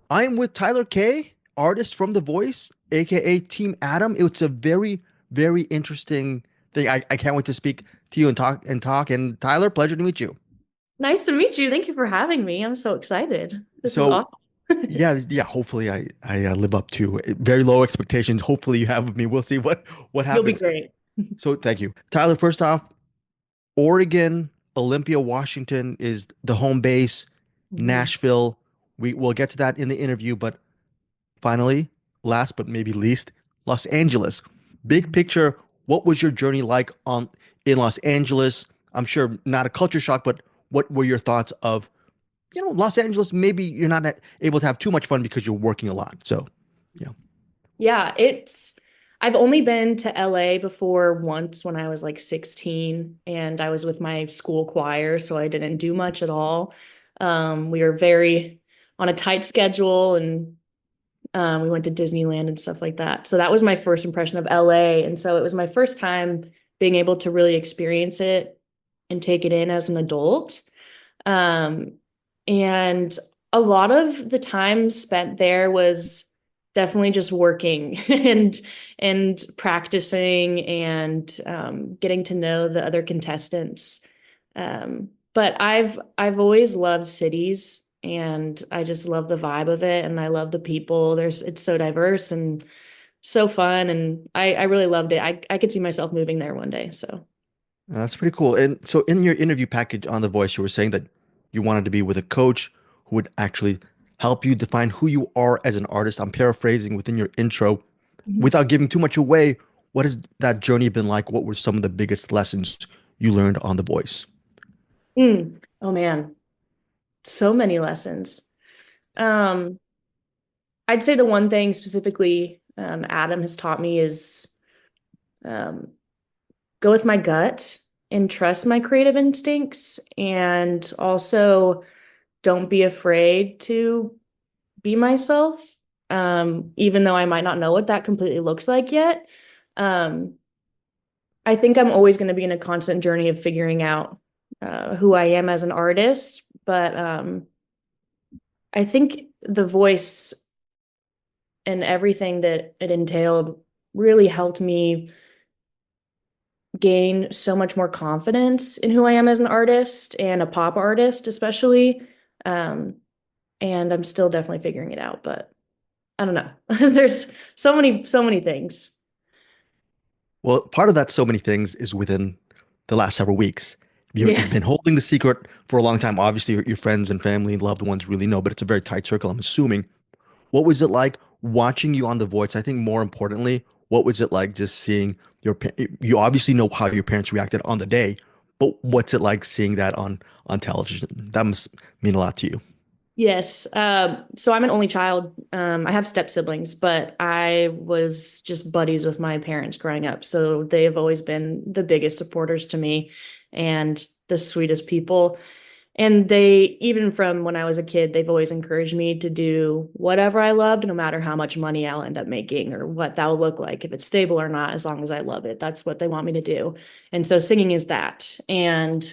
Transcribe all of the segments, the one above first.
I am with Tyler Kae, artist from The Voice, aka Team Adam. It's a very, very interesting thing. I can't wait to speak to you and talk. And Tyler, pleasure to meet you. Nice to meet you. Thank you for having me. I'm so excited. This is So awesome. yeah. Hopefully, I live up to very low expectations. Hopefully, you have of me. We'll see what You'll be happens. great. So thank you, Tyler. First off, Oregon, Olympia, Washington is the home base. Mhm. Nashville. We will get to that in the interview, but finally, last but maybe least, Los Angeles. Big Mhm. picture, what was your journey like on in Los Angeles? I'm sure not a culture shock, but what were your thoughts of, Los Angeles? Maybe you're not able to have too much fun because you're working a lot. So, yeah. Yeah, I've only been to LA before once when I was like 16 and I was with my school choir, so I didn't do much at all. We were very on a tight schedule and we went to Disneyland and stuff like that. So that was my first impression of LA. And so it was my first time being able to really experience it and take it in as an adult. Um, and a lot of the time spent there was definitely just working and practicing and getting to know the other contestants. But I've always loved cities and I just love the vibe of it and I love the people. It's so diverse and so fun and I really loved it. I could see myself moving there one day. So That's pretty cool. And so in your interview package on The Voice, you were saying that you wanted to be with a coach who would actually help you define who you are as an artist. I'm paraphrasing within your intro. Without giving too much away, what has that journey been like? What were some of the biggest lessons you learned on The Voice? Oh man, so many lessons. Um, I'd say the one thing specifically Adam has taught me is um, go with my gut and trust my creative instincts, and also don't be afraid to be myself, even though I might not know what that completely looks like yet. Um, I think I'm always going to be in a constant journey of figuring out who I am as an artist, but I think the voice and everything that it entailed really helped me gain so much more confidence in who I am as an artist and a pop artist, especially. Um, and I'm still definitely figuring it out, but I don't know. There's so many things. Well, part of that, so many things, is within the last several weeks. You've Yes. been holding the secret for a long time. Obviously, your friends and family and loved ones really know, but it's a very tight circle, I'm assuming. What was it like watching you on The Voice? I think more importantly, what was it like just seeing you obviously know how your parents reacted on the day, but what's it like seeing that on television? That must mean a lot to you. Yes. So I'm an only child. I have step siblings, but I was just buddies with my parents growing up. So they have always been the biggest supporters to me and the sweetest people. And they, even from when I was a kid, they've always encouraged me to do whatever I loved, no matter how much money I'll end up making or what that will look like, if it's stable or not, as long as I love it. That's what they want me to do. And so singing is that. And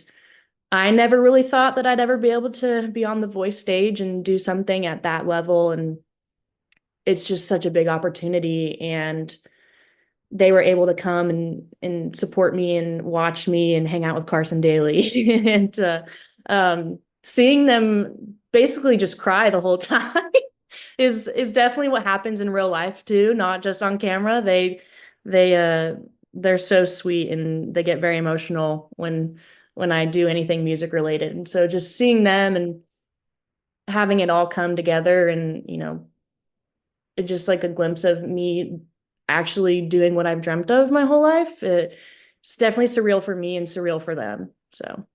I never really thought that I'd ever be able to be on the voice stage and do something at that level. And it's just such a big opportunity. And they were able to come and support me and watch me and hang out with Carson Daly and seeing them basically just cry the whole time is definitely what happens in real life too, not just on camera. They they're so sweet and they get very emotional when I do anything music related. And so just seeing them and having it all come together and just like a glimpse of me actually doing what I've dreamt of my whole life. It's definitely surreal for me and surreal for them. So,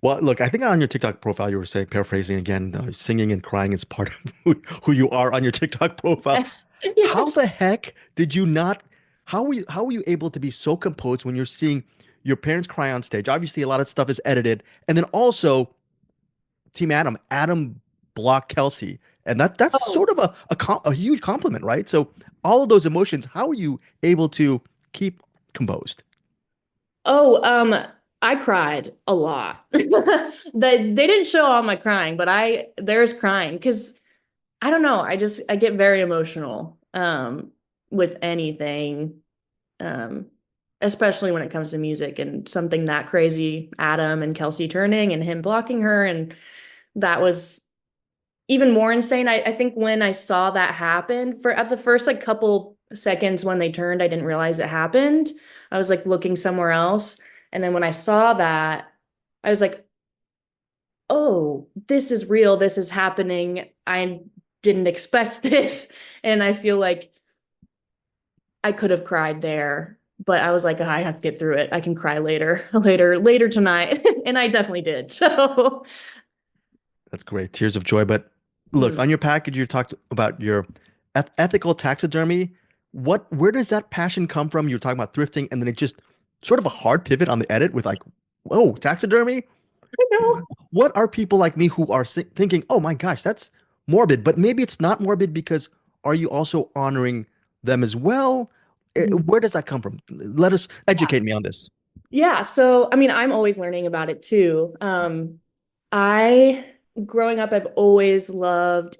Well, look, I think on your TikTok profile, you were saying, paraphrasing again, singing and crying is part of who you are on your TikTok profile. yes, How the yes. heck did you not? How were you able to be so composed when you're seeing your parents cry on stage? Obviously, a lot of stuff is edited, and then also Team Adam blocked Kelsey, and that's Oh, sort of a huge compliment, right? So all of those emotions, how are you able to keep composed? oh, I cried a lot. They didn't show all my crying, but there's crying because I don't know. I get very emotional with anything, um, especially when it comes to music and something that crazy, Adam and Kelsea turning and him blocking her. And that was even more insane. I think when I saw that happen for at the first like couple seconds when they turned, I didn't realize it happened. I was like looking somewhere else. And then when I saw that, I was like, oh, this is real. This is happening. I didn't expect this. And I feel like I could have cried there, but I was like, I have to get through it. I can cry later, later tonight. And I definitely did. So, That's great. Tears of joy. But look, mm, on your package, you talked about your ethical taxidermy. Where does that passion come from? You're talking about thrifting, and then it just sort of a hard pivot on the edit with like, whoa, taxidermy? I know. What are people like me who are thinking, oh my gosh, that's morbid, but maybe it's not morbid because are you also honoring them as well? Where does that come from? Let us educate me on this. Yeah, so I mean, I'm always learning about it too. I growing up, I've always loved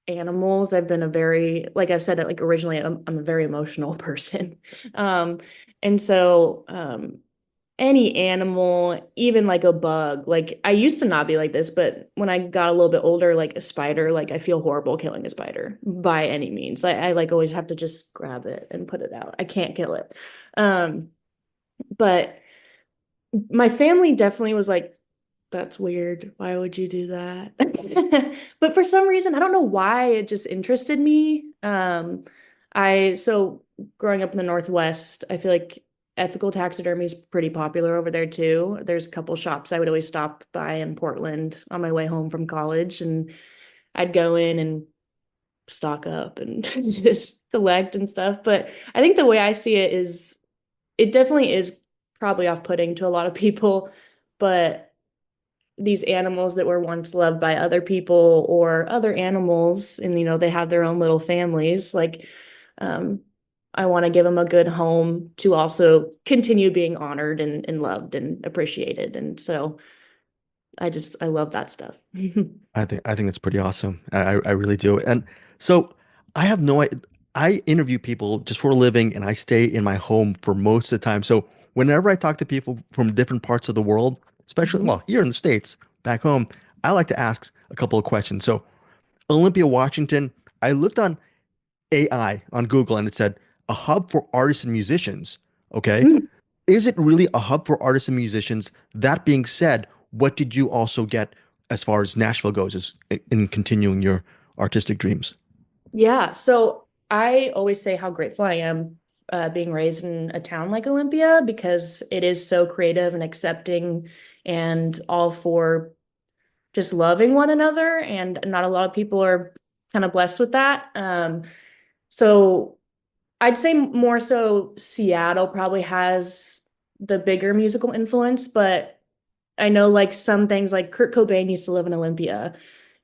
animals. I've been a very, like I've said it like originally, I'm a very emotional person. Um, and so any animal, even like a bug, like I used to not be like this, but when I got a little bit older, like a spider, like I feel horrible killing a spider by any means. I like always have to just grab it and put it out. I can't kill it. But my family definitely was like, that's weird. Why would you do that? But for some reason, I don't know why it just interested me. So growing up in the Northwest, I feel like ethical taxidermy is pretty popular over there too. There's a couple shops I would always stop by in Portland on my way home from college, and I'd go in and stock up and just collect and stuff. But I think the way I see it is it definitely is probably off-putting to a lot of people, but these animals that were once loved by other people or other animals, and they have their own little families, like um I want to give them a good home to also continue being honored and loved and appreciated. And so I love that stuff. I think that's pretty awesome. I really do. And so I have no I interview people just for a living and I stay in my home for most of the time. So whenever I talk to people from different parts of the world, especially Mhm. well, here in the States, back home, I like to ask a couple of questions. So Olympia, Washington, I looked on AI on Google and it said a hub for artists and musicians. Okay. Mm. Is it really a hub for artists and musicians? That being said, what did you also get as far as Nashville goes as in continuing your artistic dreams? Yeah, so I always say how grateful I am being raised in a town like Olympia because it is so creative and accepting and all for just loving one another. And not a lot of people are kind of blessed with that. So I'd say more so Seattle probably has the bigger musical influence, but I know like some things like Kurt Cobain used to live in Olympia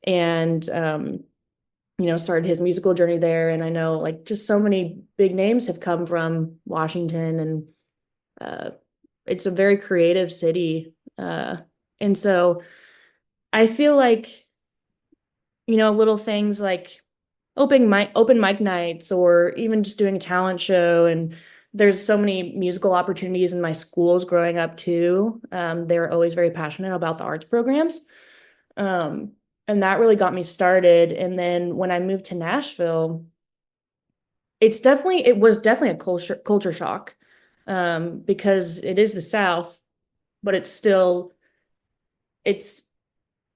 and started his musical journey there. And I know like just so many big names have come from Washington, and uh, it's a very creative city. And so I feel like, little things like open mic nights or even just doing a talent show. And there's so many musical opportunities in my schools growing up too. They were always very passionate about the arts programs. Um, and that really got me started. And then when I moved to Nashville, it was definitely a culture shock, because it is the South, but it's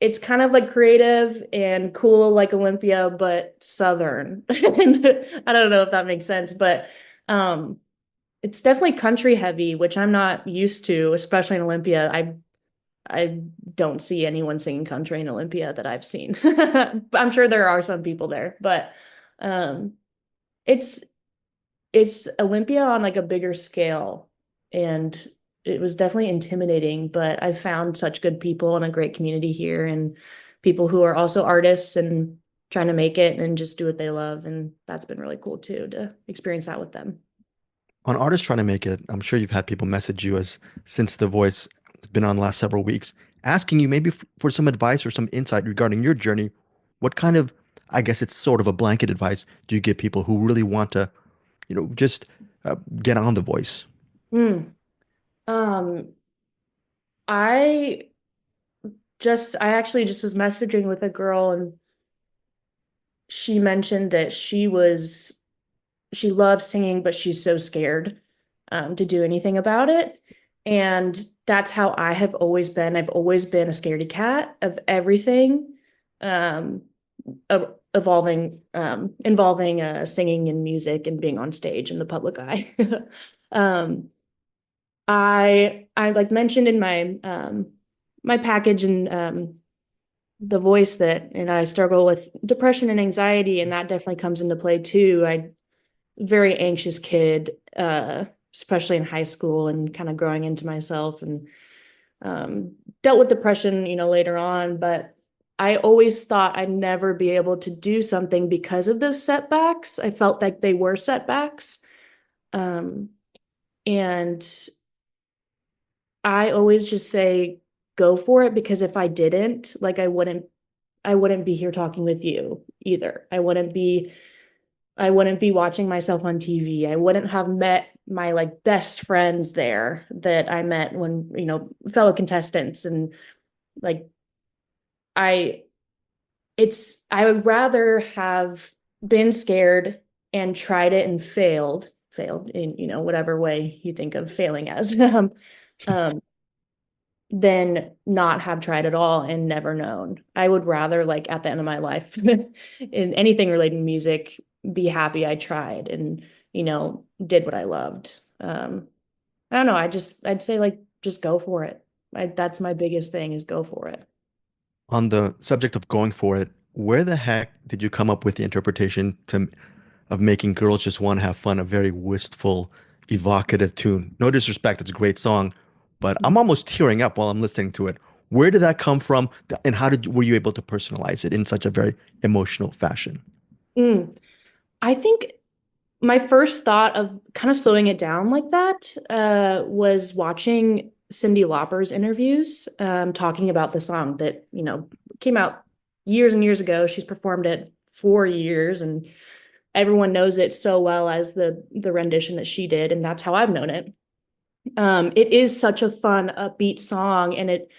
it's kind of like creative and cool like Olympia, but Southern. And I don't know if that makes sense, but um, it's definitely country heavy, which I'm not used to, especially in Olympia. I don't see anyone singing country in Olympia that I've seen. I'm sure there are some people there, but um, it's it's Olympia on like a bigger scale, and it was definitely intimidating, but I found such good people and a great community here, and people who are also artists and trying to make it and just do what they love. And that's been really cool too, to experience that with them. On artists trying to make it, I'm sure you've had people message you as since The Voice has been on the last several weeks, asking you maybe for some advice or some insight regarding your journey. What kind of I guess it's sort of a blanket advice do you give people who really want to, just get on The Voice? Mm. Um, I I actually just was messaging with a girl and she mentioned that she loves singing, but she's so scared to do anything about it. And that's how I have always been. I've always been a scaredy cat of everything, um, involving singing and music and being on stage in the public eye. um, I like mentioned in my package and the voice that and I struggle with depression and anxiety, and that definitely comes into play too. I very anxious kid, especially in high school and kind of growing into myself and dealt with depression, later on. But I always thought I'd never be able to do something because of those setbacks. I felt like they were setbacks. Um, and I always just say, go for it, because if I didn't, like I wouldn't be here talking with you either. I wouldn't be watching myself on TV. I wouldn't have met my like best friends there that I met when, fellow contestants and like I I would rather have been scared and tried it and failed in, whatever way you think of failing as, um, than not have tried at all and never known. I would rather, like, at the end of my life, in anything related to music, be happy I tried and, did what I loved. I don't know. I'd say, like, just go for it. That's my biggest thing, is go for it. On the subject of going for it, where the heck did you come up with the interpretation of making girls just want to have fun a very wistful, evocative tune? No disrespect, it's a great song, but I'm almost tearing up while I'm listening to it. Where did that come from, and how were you able to personalize it in such a very emotional fashion? Mm. I think my first thought of kind of slowing it down like that was watching Cyndi Lauper's interviews, talking about the song that, came out years and years ago. She's performed it for years, and everyone knows it so well as the rendition that she did, and that's how I've known it. It is such a fun, upbeat song, and it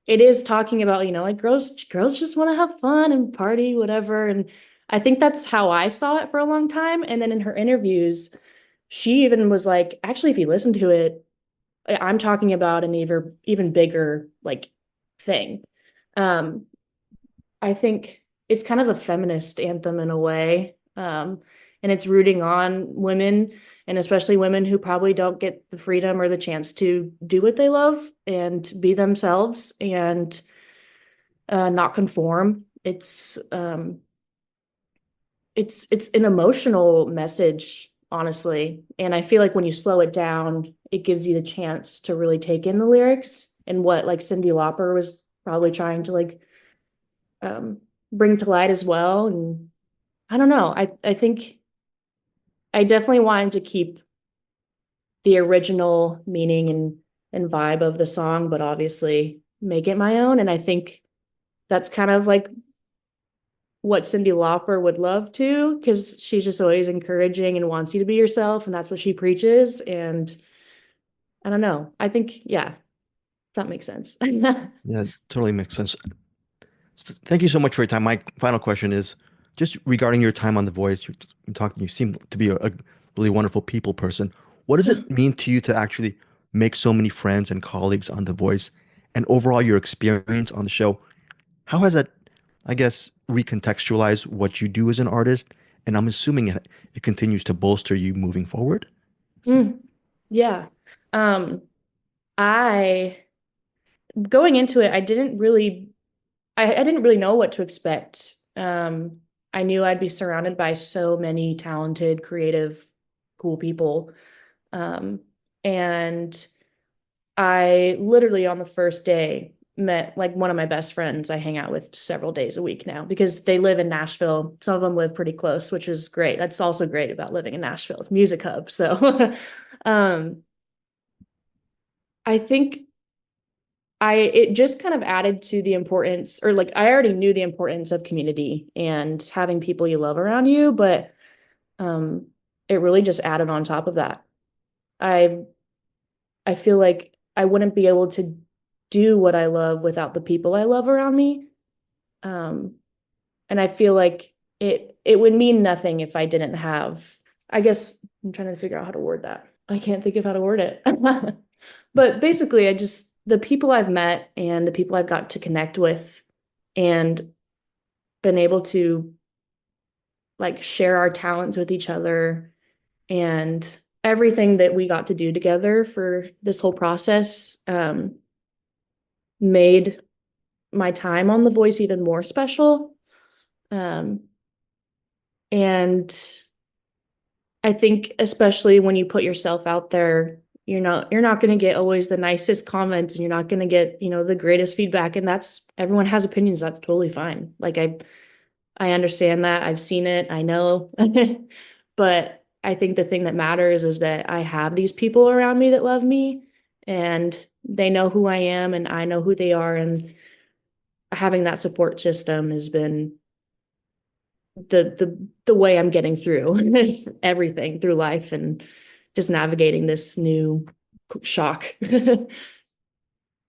is talking about, like girls just want to have fun and party, whatever. And I think that's how I saw it for a long time. And then in her interviews, she even was like, actually, if you listen to it, I'm talking about an even bigger like thing. Um, I think it's kind of a feminist anthem in a way. And it's rooting on women, and especially women who probably don't get the freedom or the chance to do what they love and be themselves and not conform. It's an emotional message, honestly. And I feel like when you slow it down, it gives you the chance to really take in the lyrics and what like Cyndi Lauper was probably trying to like um, bring to light as well. And I don't know. I think I definitely wanted to keep the original meaning and vibe of the song, but obviously make it my own. And I think that's kind of like what Cyndi Lauper would love to, because she's just always encouraging and wants you to be yourself, and that's what she preaches. And I don't know. I think, yeah, that makes sense. Yeah, totally makes sense. Thank you so much for your time. My final question is just regarding your time on The Voice. You talking, you seem to be a really wonderful people person. What does it mean to you to actually make so many friends and colleagues on The Voice, and overall your experience on the show? How has that, I guess, recontextualized what you do as an artist? And I'm assuming it continues to bolster you moving forward. Mm, yeah. Um, I going into it, I didn't really know what to expect. I knew I'd be surrounded by so many talented, creative, cool people. Um, and I literally on the first day met like one of my best friends I hang out with several days a week now, because they live in Nashville. Some of them live pretty close, which is great. That's also great about living in Nashville. It's music hub. So um, I think it just kind of added to the importance, or like I already knew the importance of community and having people you love around you, but um it really just added on top of that. I I feel like I wouldn't be able to do what I love without the people I love around me. Um and I feel like it would mean nothing if I didn't have, I guess I'm trying to figure out how to word that. I can't think of how to word it. But basically, I just, the people I've met and the people I've got to connect with and been able to like share our talents with each other and everything that we got to do together for this whole process made my time on The Voice even more special. Um, and I think especially when you put yourself out there, you're not going to get always the nicest comments and you're not going to get, the greatest feedback, and that's, everyone has opinions, that's totally fine. Like I understand that. I've seen it. I know. But I think the thing that matters is that I have these people around me that love me and they know who I am and I know who they are, and having that support system has been the way I'm getting through everything through life and just navigating this new shock. Again,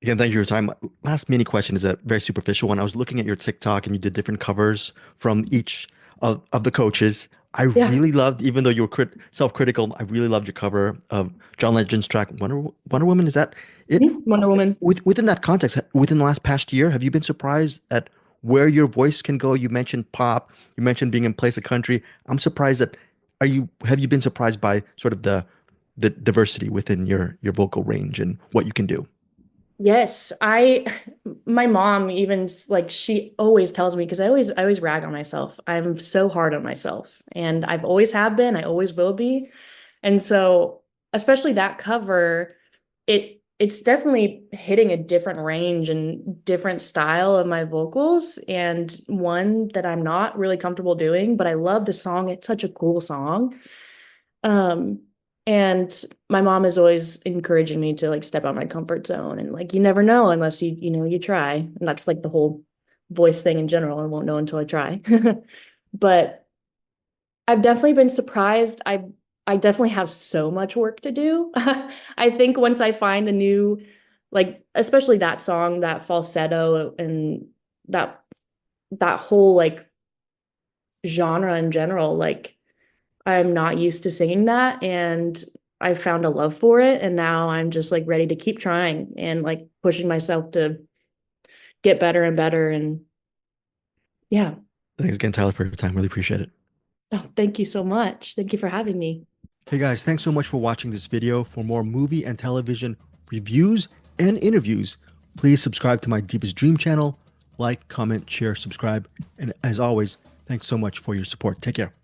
thank you for your time. Last mini question is a very superficial one. I was looking at your TikTok and you did different covers from each of the coaches. I Yeah. really loved, even though you were self-critical, I really loved your cover of John Legend's track Wonder Woman. Is that it? Wonder Woman. Within that context, within the last past year, have you been surprised at where your voice can go? You mentioned pop, you mentioned being in place of country. I'm surprised that have you been surprised by sort of the diversity within your vocal range and what you can do? Yes, my mom even like she always tells me, because I always rag on myself. I'm so hard on myself and I've always have been, I always will be. And so especially that cover, it's definitely hitting a different range and different style of my vocals, and one that I'm not really comfortable doing, but I love the song. It's such a cool song. Um, and my mom is always encouraging me to like step out my comfort zone, and like you never know unless you try. And that's like the whole voice thing in general. I won't know until I try. But I've definitely been surprised. I definitely have so much work to do. I think once I find a new, like especially that song, that falsetto and that that whole like genre in general, like I'm not used to singing that, and I found a love for it, and now I'm just like ready to keep trying and like pushing myself to get better and better. And yeah. Thanks again, Tyler, for your time. Really appreciate it. Oh, thank you so much. Thank you for having me. Hey guys, thanks so much for watching this video. For more movie and television reviews and interviews, please subscribe to my Deepest Dream channel. Like, comment, share, subscribe. And as always, thanks so much for your support. Take care.